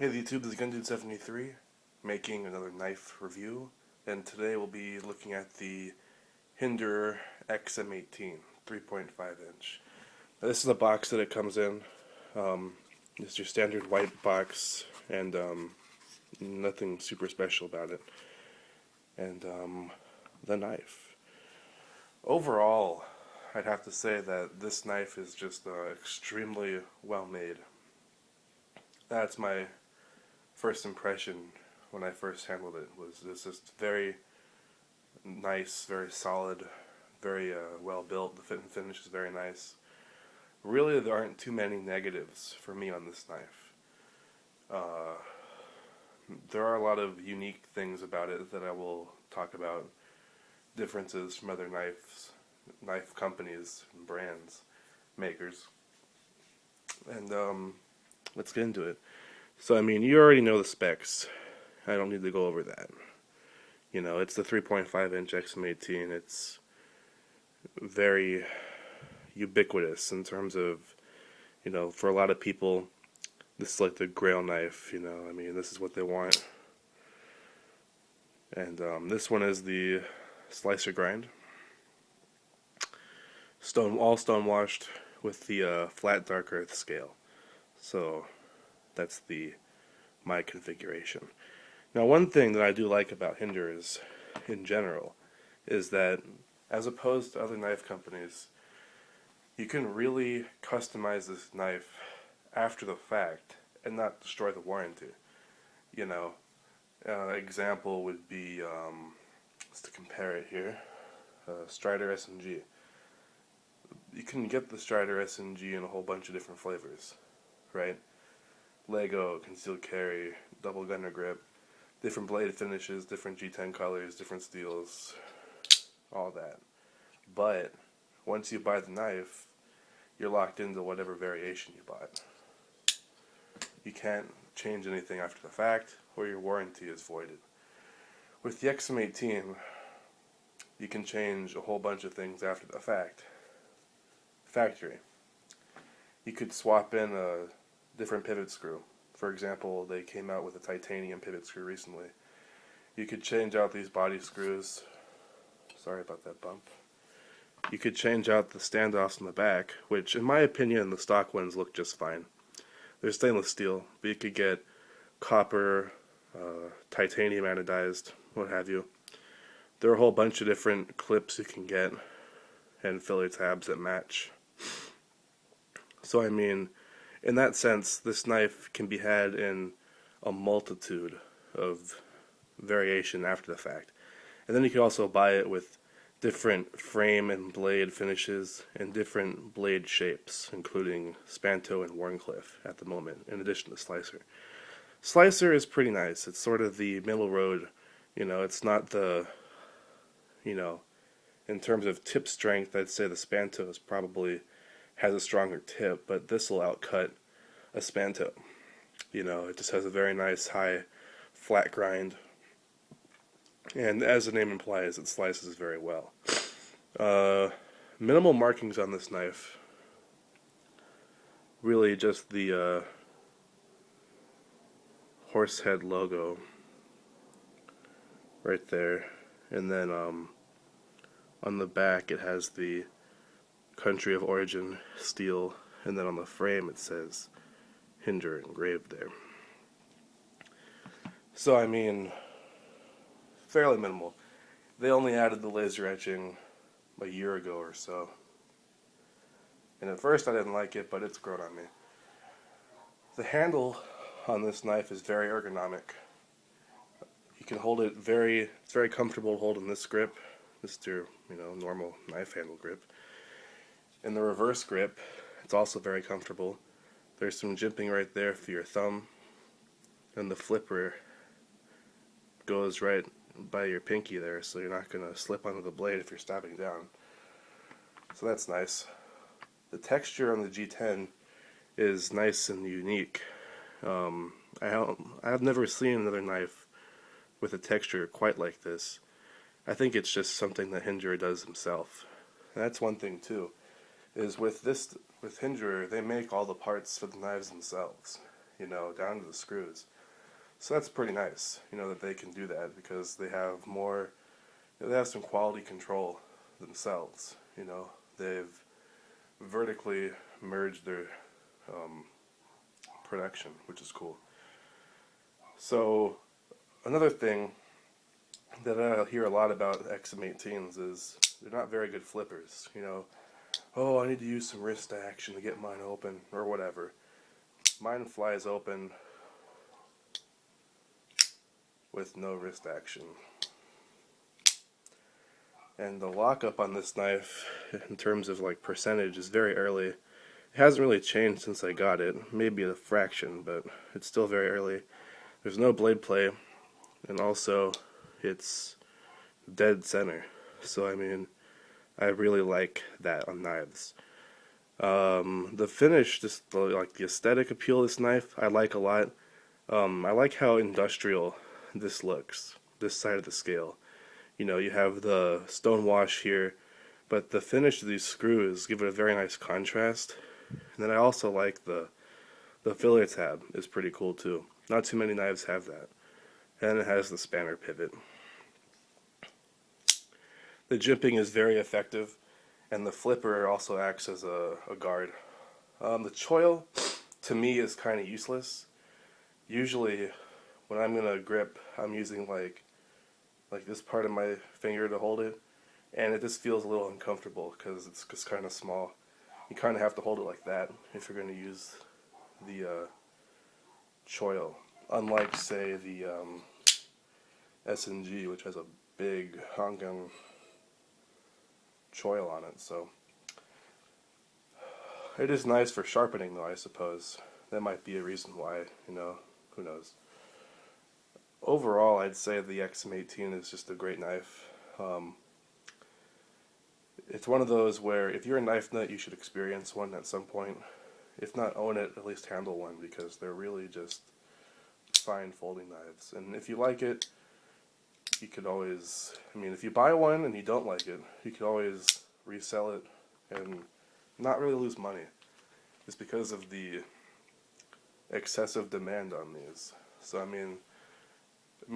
Hey YouTube, this is Gundude73 making another knife review, and today we'll be looking at the Hinderer XM-18 3.5 inch. Now, this is the box that it comes in. It's your standard white box, and nothing super special about it. And the knife. Overall, I'd have to say that this knife is just extremely well made. That's my first impression when I first handled it. Was it's just very nice, very solid, very well built. The fit and finish is very nice. Really, there aren't too many negatives for me on this knife. There are a lot of unique things about it that I will talk about. Differences from other knife companies, brands, makers. And let's get into it. So, I mean, you already know the specs. I don't need to go over that. You know, it's the 3.5 inch XM-18. It's very ubiquitous in terms of, you know, for a lot of people, this is like the grail knife, you know. I mean, this is what they want. And this one is the slicer grind. All stone washed with the flat dark earth scale. So that's my configuration. Now, one thing that I do like about Hinderers in general is that, as opposed to other knife companies, you can really customize this knife after the fact and not destroy the warranty. You know, example would be, just to compare it here, Strider SMG. You can get the Strider SMG in a whole bunch of different flavors, right? Lego, concealed carry, double gunner grip, different blade finishes, different G10 colors, different steels, all that. But once you buy the knife, you're locked into whatever variation you bought. You can't change anything after the fact, or your warranty is voided. With the XM-18, you can change a whole bunch of things after the fact. Factory. You could swap in a different pivot screw. For example, they came out with a titanium pivot screw recently. You could change out these body screws. Sorry about that bump. You could change out the standoffs in the back, which in my opinion the stock ones look just fine. They're stainless steel, but you could get copper, titanium anodized, what have you. There are a whole bunch of different clips you can get and filler tabs that match. So I mean, in that sense, this knife can be had in a multitude of variation after the fact. And then you can also buy it with different frame and blade finishes and different blade shapes, including Spanto and Wharncliffe at the moment, in addition to Slicer. Slicer is pretty nice. It's sort of the middle road. You know, it's not the, you know, in terms of tip strength, I'd say the Spanto is probably has a stronger tip, but this will outcut a Spanto. You know, it just has a very nice high flat grind, and as the name implies, it slices very well. Minimal markings on this knife. Really just the horse head logo right there, and then on the back it has the country of origin steel, and then on the frame it says Hinderer engraved there. So I mean, fairly minimal. They only added the laser etching a year ago or so, and at first I didn't like it, but it's grown on me. The handle on this knife is very ergonomic. You can hold it it's very comfortable holding this grip. This is your, you know, normal knife handle grip. In the reverse grip, it's also very comfortable. There's some jimping right there for your thumb, and the flipper goes right by your pinky there, so you're not going to slip onto the blade if you're stabbing down. So that's nice. The texture on the G10 is nice and unique. I've never seen another knife with a texture quite like this. I think it's just something that Hinderer does himself. And that's one thing too, is with Hinderer, they make all the parts for the knives themselves. down to the screws. So that's pretty nice, that they can do that because they have more, they have some quality control themselves. They've vertically merged their production, which is cool. So another thing that I hear a lot about XM-18s is they're not very good flippers. Oh, I need to use some wrist action to get mine open or whatever. Mine flies open with no wrist action. And the lockup on this knife, in terms of like percentage, is very early. It hasn't really changed since I got it. Maybe a fraction, but it's still very early. There's no blade play, and also it's dead center. So I really like that on knives. The finish, just the aesthetic appeal of this knife, I like a lot. I like how industrial this looks, this side of the scale. You have the stone wash here, but the finish of these screws give it a very nice contrast. And then I also like the filler tab is pretty cool too. Not too many knives have that. And it has the spanner pivot. The jimping is very effective, and the flipper also acts as a guard. The choil, to me, is kind of useless. Usually, when I'm going to grip, I'm using like this part of my finger to hold it, and it just feels a little uncomfortable because it's just kind of small. You kind of have to hold it like that if you're going to use the choil. Unlike, say, the S&G, which has a big honking choil on it. So it is nice for sharpening, though, I suppose. That might be a reason why, who knows. Overall, I'd say the XM-18 is just a great knife. It's one of those where if you're a knife nut, you should experience one at some point. If not own it, at least handle one, because they're really just fine folding knives. And if you like it, you could always, if you buy one and you don't like it, you could always resell it and not really lose money. It's because of the excessive demand on these. So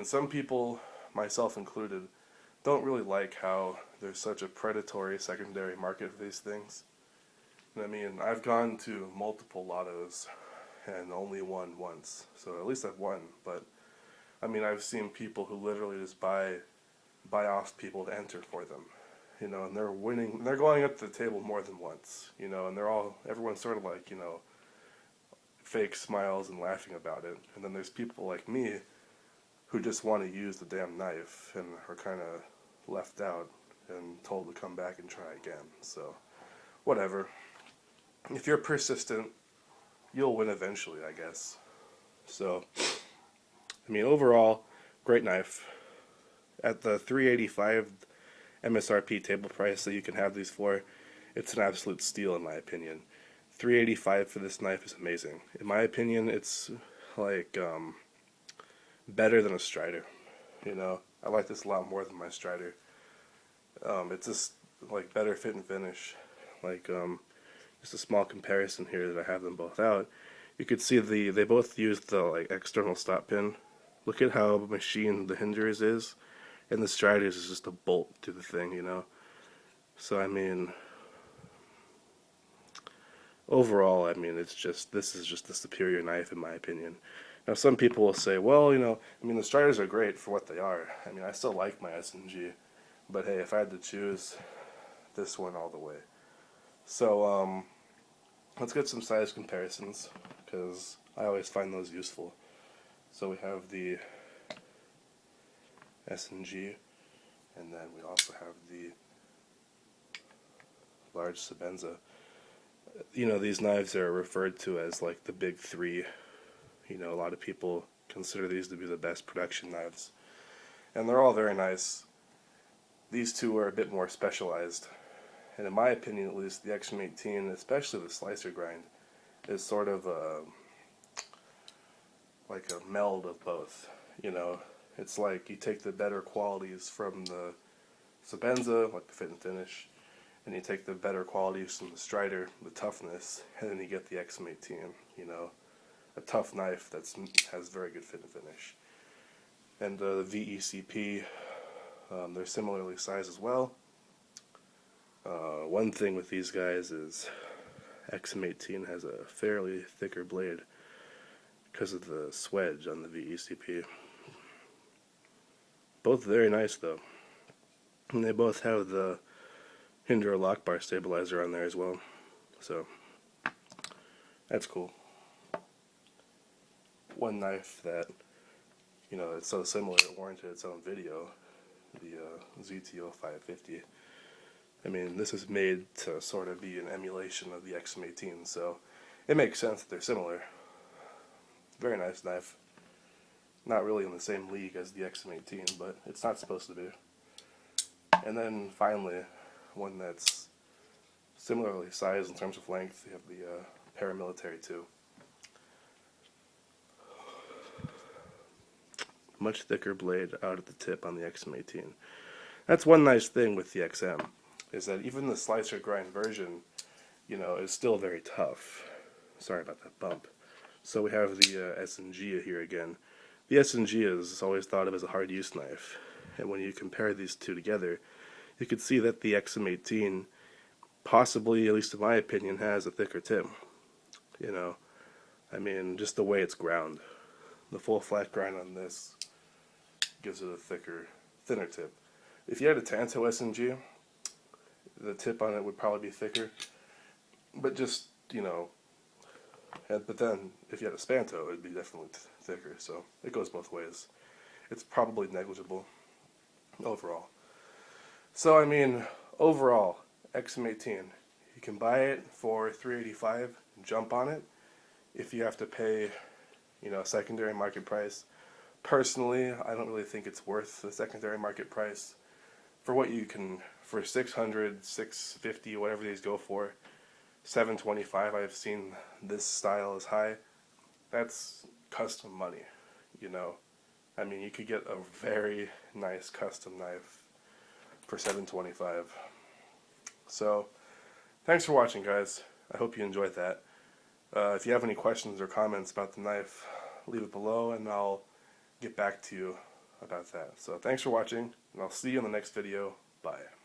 some people, myself included, don't really like how there's such a predatory secondary market for these things. I've gone to multiple lottos and only won once. So at least I've won, but I've seen people who literally just buy off people to enter for them, and they're winning. They're going up to the table more than once, and everyone's sort of like, fake smiles and laughing about it. And then there's people like me who just want to use the damn knife and are kind of left out and told to come back and try again. So, whatever. If you're persistent, you'll win eventually, I guess. So, overall, great knife. At the $385 MSRP table price that you can have these for, it's an absolute steal in my opinion. $385 for this knife is amazing. In my opinion, it's like better than a Strider. I like this a lot more than my Strider. It's just like better fit and finish. Just a small comparison here that I have them both out. You could see they both use the external stop pin. Look at how machined the Hinderers is, and the Striders is just a bolt to the thing, So overall, this is just the superior knife in my opinion. Now some people will say, well, the Striders are great for what they are. I still like my S&G, but hey, if I had to choose, this one all the way. So let's get some size comparisons, because I always find those useful. So we have the S&G, and then we also have the large Sebenza. These knives are referred to as like the big three. A lot of people consider these to be the best production knives, and they're all very nice. These two are a bit more specialized, and in my opinion at least, the XM-18, especially the slicer grind, is sort of like a meld of both. It's like you take the better qualities from the Sebenza, like the fit and finish, and you take the better qualities from the Strider, the toughness, and then you get the XM-18. a tough knife that has very good fit and finish. And the VECP, they're similarly sized as well. One thing with these guys is XM-18 has a fairly thicker blade because of the swedge on the VECP. Both very nice though. And they both have the Hinderer lock bar stabilizer on there as well. So that's cool. One knife that, you know, it's so similar it warranted its own video, the ZTO 550. I mean, this is made to sort of be an emulation of the XM-18, so it makes sense that they're similar. Very nice knife. Not really in the same league as the XM-18, but it's not supposed to be. And then finally, one that's similarly sized in terms of length, you have the Paramilitary 2. Much thicker blade out at the tip on the XM-18. That's one nice thing with the XM, is that even the slicer grind version, you know, is still very tough. Sorry about that bump. So we have the S&G here again. The S&G is always thought of as a hard use knife, and when you compare these two together, you can see that the XM-18 possibly, at least in my opinion, has a thicker tip. You know, I mean, just the way it's ground. The full flat grind on this gives it a thinner tip. If you had a Tanto S&G, the tip on it would probably be thicker, but just, you know, but then if you had a Spanto, it would be definitely thicker, so it goes both ways. It's probably negligible overall. So I mean, overall, XM-18, you can buy it for $385, jump on it. If you have to pay, you know, secondary market price, personally, I don't really think it's worth the secondary market price. For what you can, for $600, $650, whatever these go for, $725, I've seen this style as high. That's custom money, you know. I mean, you could get a very nice custom knife for $725. So, thanks for watching, guys. I hope you enjoyed that. If you have any questions or comments about the knife, leave it below and I'll get back to you about that. So thanks for watching, and I'll see you in the next video. Bye.